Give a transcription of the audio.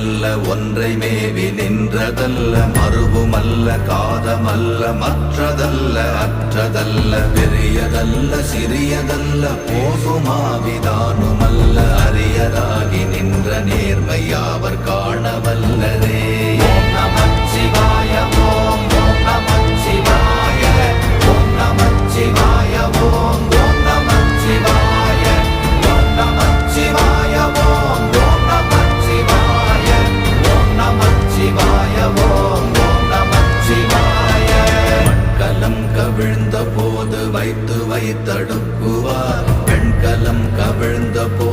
மறுவல்ல ஒன்றை மேவி நின்றதல்ல மறுவுமல்ல காதமல்ல மற்றதல்ல அற்றதல்ல பெரியதல்ல சிறியதல்ல போகுமாவிதானுமல்ல அரியதாகி நின்ற நேர்மை யாவர் காணவல்லரே. ஓம் நமச்சிவாய ஓம் ஓம் நமச்சிவாய ஓம் நமச்சிவாய ஓம் ஓம் நமச்சிவாய ஓம் நமச்சிவாய ஓம் ஓம் நமச்சிவாய ஓம் நமச்சிவாய ஓம் ஓம் நமச்சிவாய. மண்கலம் கவிழ்ந்த போது வைத்து வைத்தடுக்குவார் பெண்கலம் கவிழ்ந்த போது